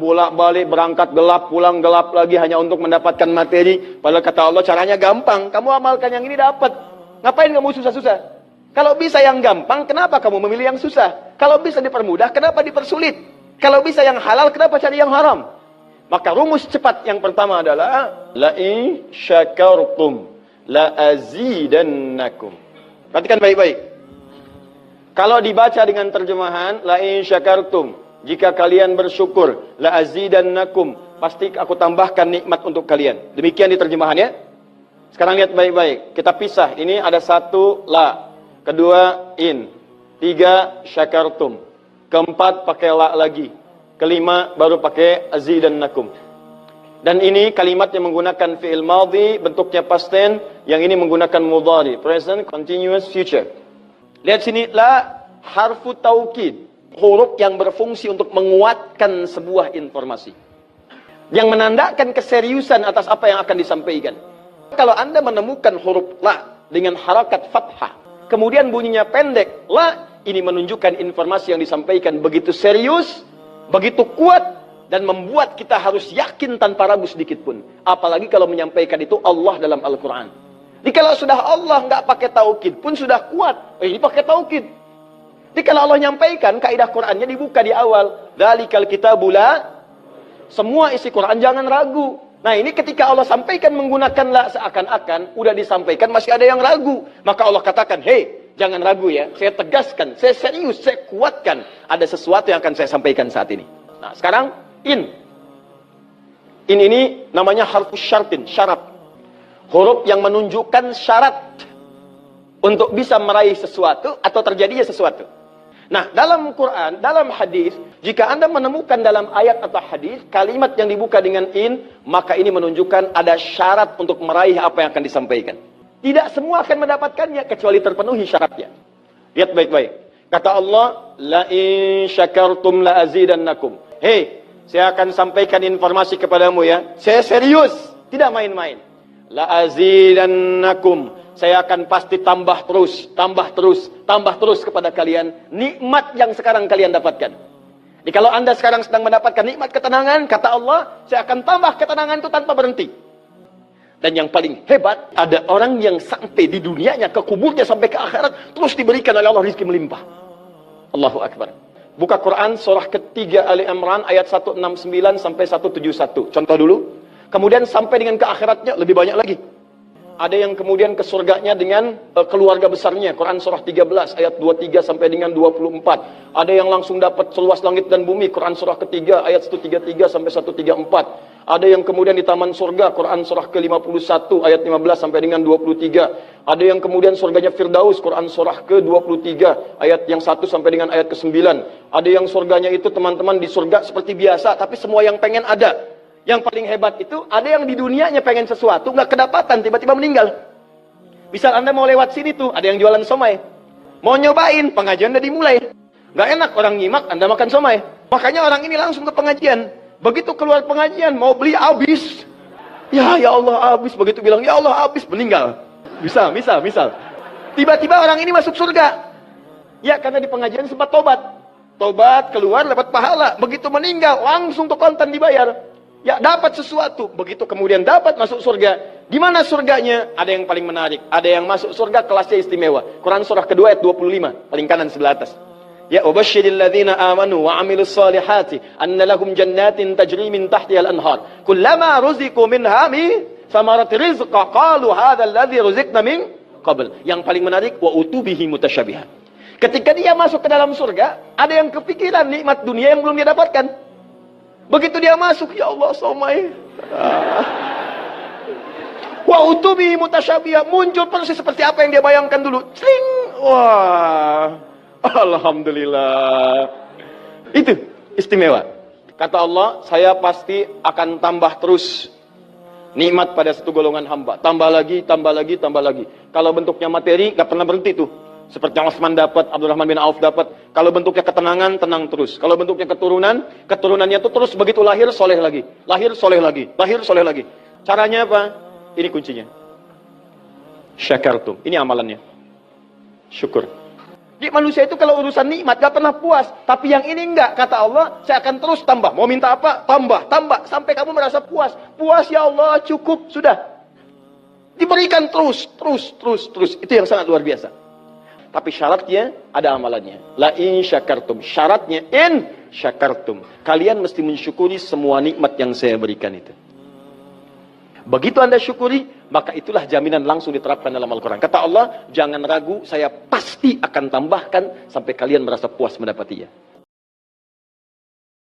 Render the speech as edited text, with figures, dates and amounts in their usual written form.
Bolak-balik berangkat gelap, pulang gelap lagi hanya untuk mendapatkan materi. Padahal kata Allah caranya gampang. Kamu amalkan yang ini dapat. Ngapain kamu susah-susah? Kalau bisa yang gampang, kenapa kamu memilih yang susah? Kalau bisa dipermudah, kenapa dipersulit? Kalau bisa yang halal, kenapa cari yang haram? Maka rumus cepat yang pertama adalah la-in syakartum la-azidannakum. Perhatikan baik-baik. Kalau dibaca dengan terjemahan la-in syakartum, jika kalian bersyukur, la azidannakum, pasti aku tambahkan nikmat untuk kalian. Demikian di terjemahannya. Sekarang lihat baik-baik. Kita pisah. Ini ada satu la, kedua in, tiga syakartum, keempat pakai la lagi, kelima baru pakai azidannakum. Dan ini kalimat yang menggunakan fi'il madhi, bentuknya past tense, yang ini menggunakan mudhari, present continuous future. Lihat sini, la harfu taukid. Huruf yang berfungsi untuk menguatkan sebuah informasi, yang menandakan keseriusan atas apa yang akan disampaikan. Kalau Anda menemukan huruf la dengan harakat fathah, kemudian bunyinya pendek, la, ini menunjukkan informasi yang disampaikan begitu serius, begitu kuat, dan membuat kita harus yakin tanpa ragu sedikit pun. Apalagi kalau menyampaikan itu Allah dalam Al-Quran. Jadi kalau sudah Allah nggak pakai taukid pun sudah kuat, ini pakai taukid. Jadi kalau Allah nyampaikan, kaidah Qur'annya dibuka di awal. Dzalikal kitabul la, semua isi Qur'an jangan ragu. Nah ini ketika Allah sampaikan menggunakan la, seakan-akan udah disampaikan masih ada yang ragu. Maka Allah katakan, hei jangan ragu ya, saya tegaskan, saya serius, saya kuatkan. Ada sesuatu yang akan saya sampaikan saat ini. Nah sekarang in. In ini namanya harfu syartin, syarat. Huruf yang menunjukkan syarat untuk bisa meraih sesuatu atau terjadinya sesuatu. Nah, dalam Quran, dalam hadis, jika Anda menemukan dalam ayat atau hadis kalimat yang dibuka dengan in, maka ini menunjukkan ada syarat untuk meraih apa yang akan disampaikan. Tidak semua akan mendapatkannya kecuali terpenuhi syaratnya. Lihat baik-baik. Kata Allah, la in syakartum la azidannakum. Hei, saya akan sampaikan informasi kepadamu ya. Saya serius, tidak main-main. La azidannakum. Saya akan pasti tambah terus kepada kalian nikmat yang sekarang kalian dapatkan. Jadi kalau Anda sekarang sedang mendapatkan nikmat ketenangan, kata Allah, saya akan tambah ketenangan itu tanpa berhenti. Dan yang paling hebat, ada orang yang sampai di dunianya, ke kuburnya sampai ke akhirat, terus diberikan oleh Allah rizki melimpah. Allahu Akbar. Buka Quran surah ketiga Ali Imran ayat 169 sampai 171. Contoh dulu. Kemudian sampai dengan ke akhiratnya lebih banyak lagi. Ada yang kemudian ke surganya dengan keluarga besarnya. Quran surah 13 ayat 23 sampai dengan 24. Ada yang langsung dapat seluas langit dan bumi. Quran surah ketiga ayat 133 sampai 134. Ada yang kemudian di taman surga. Quran surah ke-51 ayat 15 sampai dengan 23. Ada yang kemudian surganya Firdaus. Quran surah ke-23 ayat yang 1 sampai dengan ayat ke-9. Ada yang surganya itu teman-teman di surga seperti biasa, tapi semua yang pengen ada. Yang paling hebat itu, ada yang di dunianya pengen sesuatu, nggak kedapatan, tiba-tiba meninggal. Misal Anda mau lewat sini tuh, ada yang jualan somai. Mau nyobain, pengajian udah dimulai. Nggak enak orang nyimak, Anda makan somai. Makanya orang ini langsung ke pengajian. Begitu keluar pengajian, mau beli habis. Ya Allah habis. Begitu bilang, ya Allah habis, meninggal. Misal. Tiba-tiba orang ini masuk surga. Ya, karena di pengajian sempat tobat. Tobat, keluar, dapat pahala. Begitu meninggal, langsung tuh kontan dibayar. Ya dapat sesuatu, begitu kemudian dapat masuk surga. Di mana surganya? Ada yang paling menarik. Ada yang masuk surga kelasnya istimewa. Quran surah kedua ayat 25, paling kanan sebelah atas. Ya ubasyiril ladzina amanu wa amilus solihati anna lahum jannatin tajri min tahtihal anhar. Kullama ruziqu minha min samarati rizqa qalu hadzal ladzi ruziqna min qabl. Yang paling menarik wa utubihi mutasyabiha. Ketika dia masuk ke dalam surga, ada yang kepikiran nikmat dunia yang belum dia dapatkan. Begitu dia masuk, ya Allah somai. Wa utubi mutasyabiha, muncul persis seperti apa yang dia bayangkan dulu. Cling. Wah. Alhamdulillah. Itu istimewa. Kata Allah, saya pasti akan tambah terus nikmat pada satu golongan hamba. Tambah lagi. Kalau bentuknya materi, gak pernah berhenti tuh. Seperti yang Utsman dapat, Abdurrahman bin Auf dapat. Kalau bentuknya ketenangan, tenang terus. Kalau bentuknya keturunannya itu terus begitu lahir, soleh lagi. Lahir, soleh lagi. Caranya apa? Ini kuncinya. Syakartum. Ini amalannya. Syukur. Jadi manusia itu kalau urusan nikmat gak pernah puas. Tapi yang ini enggak. Kata Allah, saya akan terus tambah. Mau minta apa? Tambah, tambah. Sampai kamu merasa puas. Puas ya Allah, cukup. Sudah. Diberikan terus, terus, terus, terus. Itu yang sangat luar biasa. Tapi syaratnya ada amalannya. La in syakartum. Syaratnya in syakartum. Kalian mesti mensyukuri semua nikmat yang saya berikan itu. Begitu Anda syukuri, maka itulah jaminan langsung diterapkan dalam Al-Quran. Kata Allah, jangan ragu, saya pasti akan tambahkan sampai kalian merasa puas mendapatinya.